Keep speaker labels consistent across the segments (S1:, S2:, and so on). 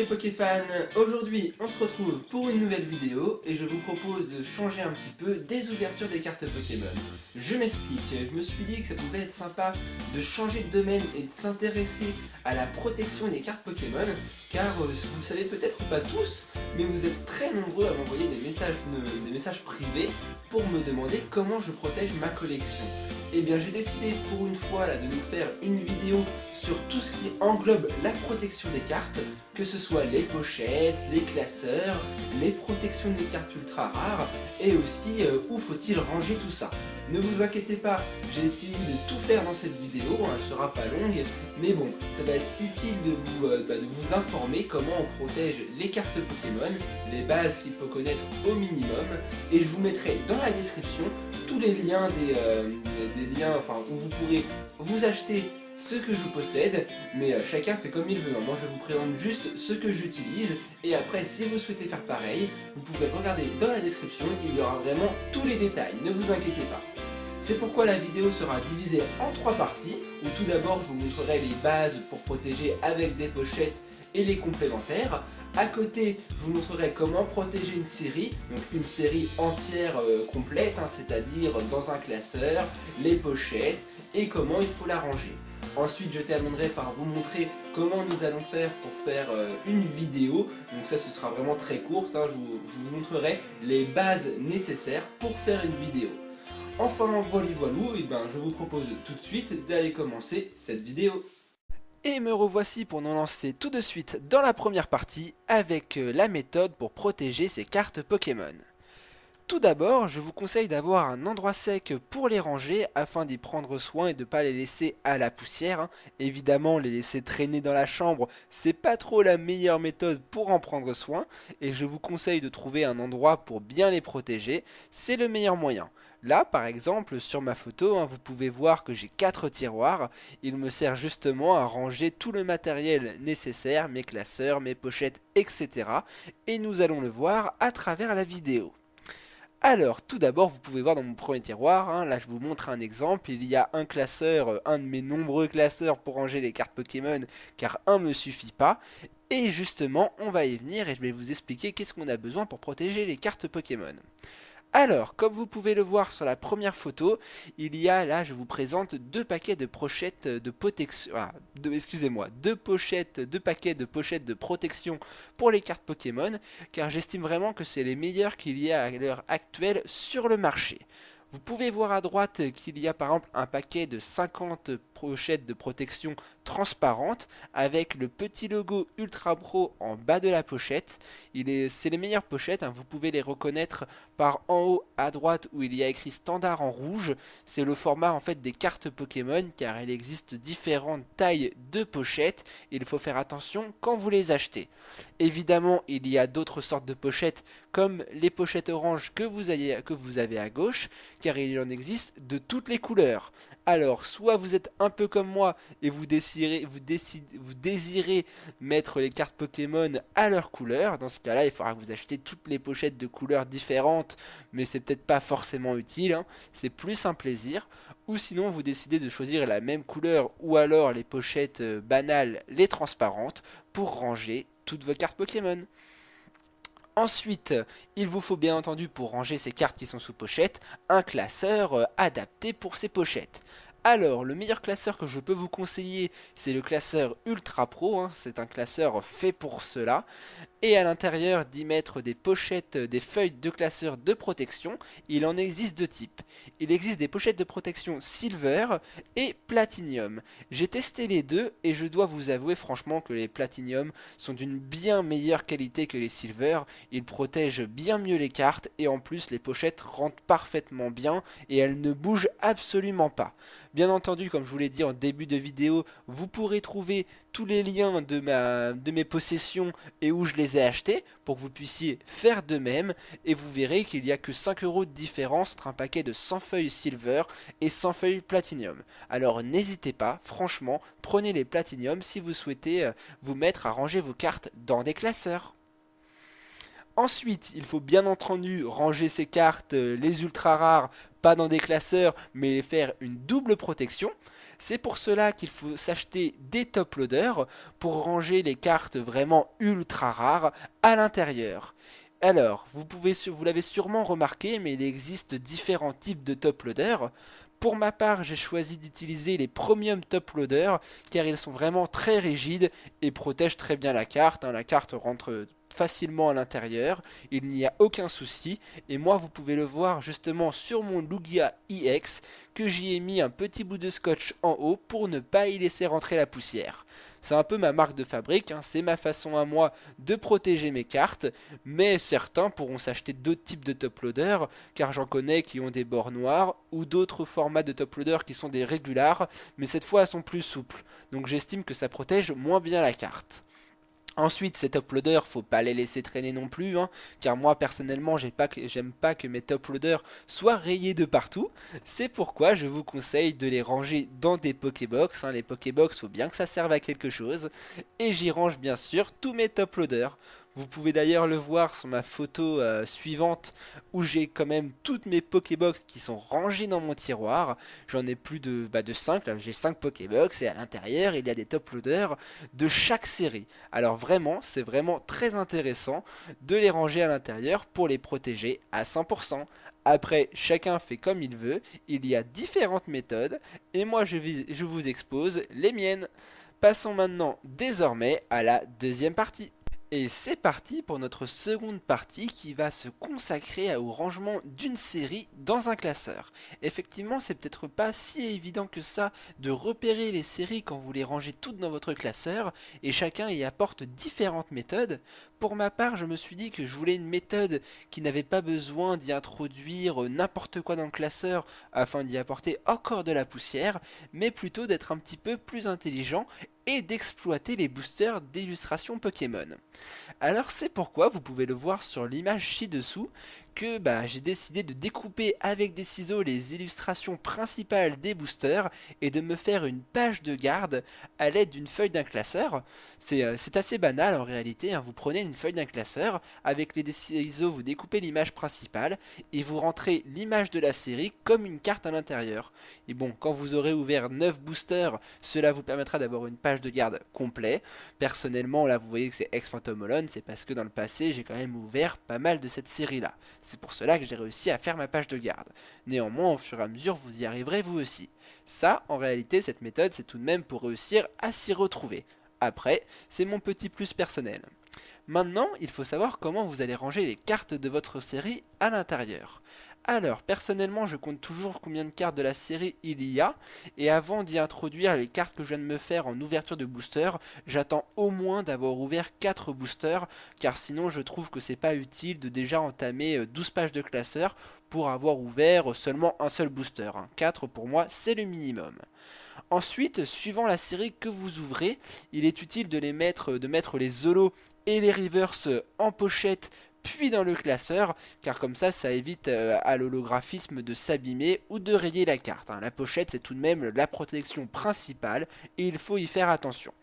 S1: les Pokéfans, aujourd'hui on se retrouve pour une nouvelle vidéo et je vous propose de changer un petit peu des ouvertures des cartes Pokémon. Je m'explique, je me suis dit que ça pouvait être sympa de changer de domaine et de s'intéresser à la protection des cartes Pokémon car vous le savez peut-être pas tous, mais vous êtes très nombreux à m'envoyer des messages privés pour me demander comment je protège ma collection. Et bien j'ai décidé pour une fois là, de nous faire une vidéo sur tout ce qui englobe la protection des cartes, que ce soit les pochettes, les classeurs, les protections des cartes ultra rares et aussi où faut-il ranger tout ça. Ne vous inquiétez pas, j'ai essayé de tout faire dans cette vidéo, elle ne sera pas longue, mais bon, ça va être utile de vous informer comment on protège les cartes Pokémon, les bases qu'il faut connaître au minimum, et je vous mettrai dans la description tous les liens des liens où vous pourrez vous acheter ce que je possède, mais chacun fait comme il veut. Moi je vous présente juste ce que j'utilise, et après si vous souhaitez faire pareil, vous pouvez regarder dans la description, il y aura vraiment tous les détails, ne vous inquiétez pas. C'est pourquoi la vidéo sera divisée en 3 parties, où tout d'abord je vous montrerai les bases pour protéger avec des pochettes et les complémentaires. À côté, je vous montrerai comment protéger une série, donc une série entière complète, c'est-à-dire dans un classeur, les pochettes et comment il faut la ranger. Ensuite, je terminerai par vous montrer comment nous allons faire pour faire une vidéo. Donc ça, ce sera vraiment très courte, je vous montrerai les bases nécessaires pour faire une vidéo. Enfin, voilou, et je vous propose tout de suite d'aller commencer cette vidéo. Et me revoici pour nous lancer tout de suite dans la première partie avec la méthode pour protéger ces cartes Pokémon. Tout d'abord, je vous conseille d'avoir un endroit sec pour les ranger afin d'y prendre soin et de ne pas les laisser à la poussière. Évidemment, les laisser traîner dans la chambre, c'est pas trop la meilleure méthode pour en prendre soin, et je vous conseille de trouver un endroit pour bien les protéger, c'est le meilleur moyen. Là, par exemple, sur ma photo, vous pouvez voir que j'ai 4 tiroirs. Il me sert justement à ranger tout le matériel nécessaire, mes classeurs, mes pochettes, etc. Et nous allons le voir à travers la vidéo. Alors, tout d'abord, vous pouvez voir dans mon premier tiroir, là je vous montre un exemple, il y a un classeur, un de mes nombreux classeurs pour ranger les cartes Pokémon, car un me suffit pas. Et justement, on va y venir et je vais vous expliquer qu'est-ce qu'on a besoin pour protéger les cartes Pokémon. Alors, comme vous pouvez le voir sur la première photo, il y a là, je vous présente deux paquets de pochettes de protection, deux paquets de pochettes de protection pour les cartes Pokémon, car j'estime vraiment que c'est les meilleurs qu'il y a à l'heure actuelle sur le marché. Vous pouvez voir à droite qu'il y a par exemple un paquet de 50 pochettes de protection transparentes avec le petit logo Ultra Pro en bas de la pochette. C'est les meilleures pochettes, vous pouvez les reconnaître par en haut à droite où il y a écrit standard en rouge. C'est le format en fait des cartes Pokémon car il existe différentes tailles de pochettes. Il faut faire attention quand vous les achetez. Évidemment, il y a d'autres sortes de pochettes comme les pochettes oranges que vous avez à gauche, car il en existe de toutes les couleurs. Alors, soit vous êtes un peu comme moi et vous désirez mettre les cartes Pokémon à leur couleur. Dans ce cas-là, il faudra que vous achetiez toutes les pochettes de couleurs différentes, mais c'est peut-être pas forcément utile, c'est plus un plaisir. Ou sinon, vous décidez de choisir la même couleur ou alors les pochettes banales, les transparentes, pour ranger toutes vos cartes Pokémon. Ensuite, il vous faut bien entendu pour ranger ces cartes qui sont sous pochette, un classeur adapté pour ces pochettes. Alors, le meilleur classeur que je peux vous conseiller, c'est le classeur Ultra Pro, c'est un classeur fait pour cela. Et à l'intérieur d'y mettre des pochettes, des feuilles de classeur de protection, il en existe deux types. Il existe des pochettes de protection Silver et Platinum. J'ai testé les deux et je dois vous avouer franchement que les Platinum sont d'une bien meilleure qualité que les Silver. Ils protègent bien mieux les cartes et en plus les pochettes rentrent parfaitement bien et elles ne bougent absolument pas. Bien entendu, comme je vous l'ai dit en début de vidéo, vous pourrez trouver tous les liens de mes possessions et où je les ai achetés pour que vous puissiez faire de même et vous verrez qu'il n'y a que 5 € de différence entre un paquet de 100 feuilles Silver et 100 feuilles Platinum. Alors n'hésitez pas, franchement, prenez les Platinum si vous souhaitez vous mettre à ranger vos cartes dans des classeurs. Ensuite, il faut bien entendu ranger ces cartes, les ultra rares,
S2: pas dans des classeurs, mais les faire une double protection. C'est pour cela qu'il faut s'acheter des top loaders pour ranger les cartes vraiment ultra rares à l'intérieur. Alors, vous l'avez sûrement remarqué, mais il existe différents types de top loaders. Pour ma part, j'ai choisi d'utiliser les premium top loaders car ils sont vraiment très rigides et protègent très bien la carte. La carte rentre facilement à l'intérieur, il n'y a aucun souci. Et moi, vous pouvez le voir justement sur mon Lugia EX que j'y ai mis un petit bout de scotch en haut pour ne pas y laisser rentrer la poussière. C'est un peu ma marque de fabrique, c'est ma façon à moi de protéger mes cartes, mais certains pourront s'acheter d'autres types de top loaders, car j'en connais qui ont des bords noirs, ou d'autres formats de top loaders qui sont des régulars, mais cette fois elles sont plus souples, donc j'estime que ça protège moins bien la carte. Ensuite, ces top loaders, faut pas les laisser traîner non plus, car moi personnellement, j'aime pas que mes top loaders soient rayés de partout. C'est pourquoi je vous conseille de les ranger dans des Pokébox. Les Pokébox, faut bien que ça serve à quelque chose. Et j'y range bien sûr tous mes top loaders. Vous pouvez d'ailleurs le voir sur ma photo suivante où j'ai quand même toutes mes Pokébox qui sont rangées dans mon tiroir. J'en ai plus de 5, là j'ai 5 Pokébox et à l'intérieur il y a des top loaders de chaque série. Alors vraiment, c'est vraiment très intéressant de les ranger à l'intérieur pour les protéger à 100%. Après, chacun fait comme il veut, il y a différentes méthodes et moi je vous expose les miennes. Passons maintenant désormais à la deuxième partie. Et c'est parti pour notre seconde partie qui va se consacrer au rangement d'une série dans un classeur. Effectivement, c'est peut-être pas si évident que ça de repérer les séries quand vous les rangez toutes dans votre classeur, et chacun y apporte différentes méthodes. Pour ma part, je me suis dit que je voulais une méthode qui n'avait pas besoin d'y introduire n'importe quoi dans le classeur afin d'y apporter encore de la poussière, mais plutôt d'être un petit peu plus intelligent et d'exploiter les boosters d'illustration Pokémon. Alors c'est pourquoi vous pouvez le voir sur l'image ci-dessous que j'ai décidé de découper avec des ciseaux les illustrations principales des boosters et de me faire une page de garde à l'aide d'une feuille d'un classeur. C'est assez banal en réalité, vous prenez une feuille d'un classeur, avec les ciseaux vous découpez l'image principale et vous rentrez l'image de la série comme une carte à l'intérieur. Et bon, quand vous aurez ouvert 9 boosters, cela vous permettra d'avoir une page de garde complète. Personnellement, là vous voyez que c'est Ex-Phantom Holon, c'est parce que dans le passé j'ai quand même ouvert pas mal de cette série là. C'est pour cela que j'ai réussi à faire ma page de garde. Néanmoins, au fur et à mesure, vous y arriverez vous aussi. Ça, en réalité, cette méthode, c'est tout de même pour réussir à s'y retrouver. Après, c'est mon petit plus personnel. Maintenant, il faut savoir comment vous allez ranger les cartes de votre série à l'intérieur. Alors, personnellement, je compte toujours combien de cartes de la série il y a, et avant d'y introduire les cartes que je viens de me faire en ouverture de booster, j'attends au moins d'avoir ouvert 4 boosters, car sinon je trouve que c'est pas utile de déjà entamer 12 pages de classeur pour avoir ouvert seulement un seul booster. 4 pour moi, c'est le minimum. Ensuite, suivant la série que vous ouvrez, il est utile de mettre les holos et les reverse en pochette puis dans le classeur, car comme ça évite à l'holographisme de s'abîmer ou de rayer la carte. La pochette, c'est tout de même la protection principale et il faut y faire attention.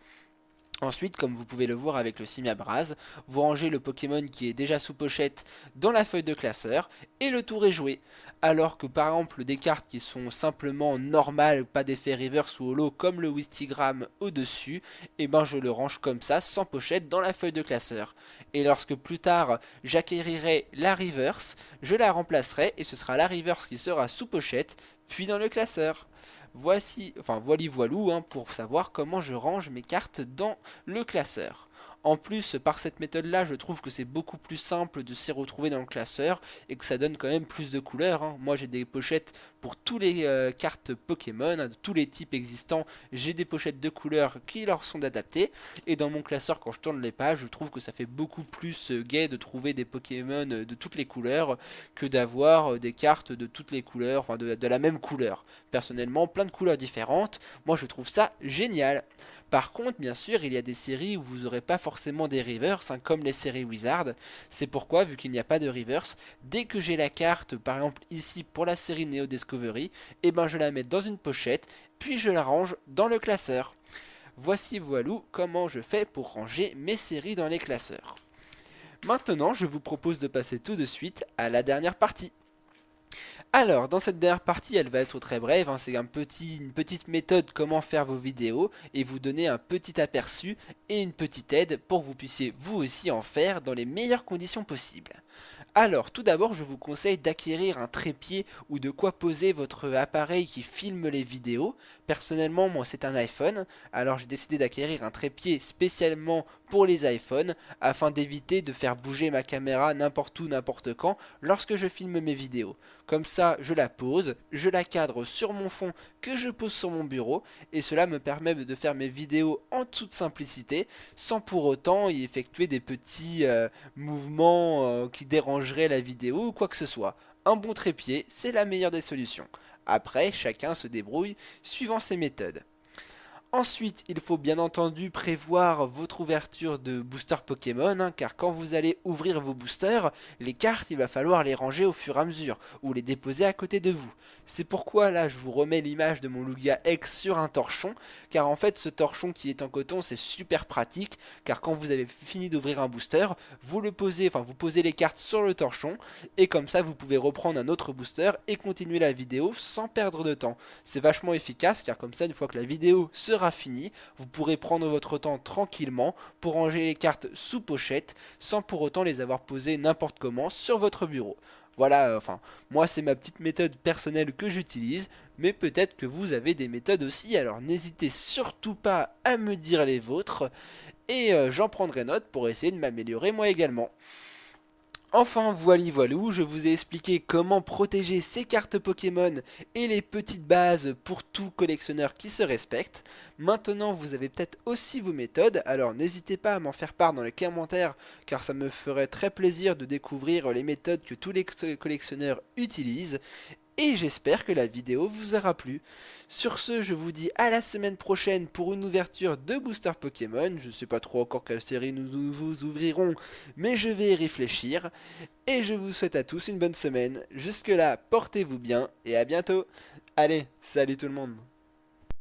S2: Ensuite, comme vous pouvez le voir avec le Simiabras, vous rangez le Pokémon qui est déjà sous pochette dans la feuille de classeur et le tour est joué. Alors que par exemple des cartes qui sont simplement normales, pas d'effet reverse ou holo comme le Wistigram au-dessus, et je le range comme ça, sans pochette, dans la feuille de classeur. Et lorsque plus tard j'acquérirai la reverse, je la remplacerai et ce sera la reverse qui sera sous pochette, puis dans le classeur. Voilou pour savoir comment je range mes cartes dans le classeur. En plus, par cette méthode-là, je trouve que c'est beaucoup plus simple de s'y retrouver dans le classeur et que ça donne quand même plus de couleurs. Moi, j'ai des pochettes pour tous les cartes Pokémon, de tous les types existants. J'ai des pochettes de couleurs qui leur sont adaptées. Et dans mon classeur, quand je tourne les pages, je trouve que ça fait beaucoup plus gai de trouver des Pokémon de toutes les couleurs que d'avoir des cartes de toutes les couleurs, enfin de la même couleur. Personnellement, plein de couleurs différentes. Moi, je trouve ça génial. Par contre, bien sûr, il y a des séries où vous n'aurez pas forcément des reverse, comme les séries Wizard. C'est pourquoi, vu qu'il n'y a pas de reverse, dès que j'ai la carte, par exemple ici pour la série Neo Discovery, je la mets dans une pochette, puis je la range dans le classeur. Voici voilou comment je fais pour ranger mes séries dans les classeurs. Maintenant, je vous propose de passer tout de suite à la dernière partie. Alors, dans cette dernière partie, elle va être très brève, hein, c'est une petite méthode comment faire vos vidéos et vous donner un petit aperçu et une petite aide pour que vous puissiez vous aussi en faire dans les meilleures conditions possibles. Alors, tout d'abord, je vous conseille d'acquérir un trépied ou de quoi poser votre appareil qui filme les vidéos. Personnellement, moi, c'est un iPhone, alors j'ai décidé d'acquérir un trépied spécialement pour les iPhones afin d'éviter de faire bouger ma caméra n'importe où, n'importe quand lorsque je filme mes vidéos. Comme ça, je la pose, je la cadre sur mon fond que je pose sur mon bureau et cela me permet de faire mes vidéos en toute simplicité sans pour autant y effectuer des petits mouvements qui dérangeraient la vidéo ou quoi que ce soit. Un bon trépied, c'est la meilleure des solutions. Après, chacun se débrouille suivant ses méthodes. Ensuite, il faut bien entendu prévoir votre ouverture de booster Pokémon, hein, car quand vous allez ouvrir vos boosters, les cartes, il va falloir les ranger au fur et à mesure, ou les déposer à côté de vous. C'est pourquoi là, je vous remets l'image de mon Lugia X sur un torchon, car en fait, ce torchon qui est en coton, c'est super pratique, car quand vous avez fini d'ouvrir un booster, vous posez les cartes sur le torchon, et comme ça, vous pouvez reprendre un autre booster et continuer la vidéo sans perdre de temps. C'est vachement efficace, car comme ça, une fois que la vidéo sera fini, vous pourrez prendre votre temps tranquillement pour ranger les cartes sous pochette sans pour autant les avoir posées n'importe comment sur votre bureau. Voilà, moi c'est ma petite méthode personnelle que j'utilise, mais peut-être que vous avez des méthodes aussi, alors n'hésitez surtout pas à me dire les vôtres, et j'en prendrai note pour essayer de m'améliorer moi également. Enfin, voilou, je vous ai expliqué comment protéger ces cartes Pokémon et les petites bases pour tout collectionneur qui se respecte. Maintenant, vous avez peut-être aussi vos méthodes, alors n'hésitez pas à m'en faire part dans les commentaires, car ça me ferait très plaisir de découvrir les méthodes que tous les collectionneurs utilisent. Et j'espère que la vidéo vous aura plu. Sur ce, je vous dis à la semaine prochaine pour une ouverture de booster Pokémon. Je ne sais pas trop encore quelle série nous vous ouvrirons, mais je vais y réfléchir. Et je vous souhaite à tous une bonne semaine. Jusque là, portez-vous bien et à bientôt. Allez, salut tout le monde.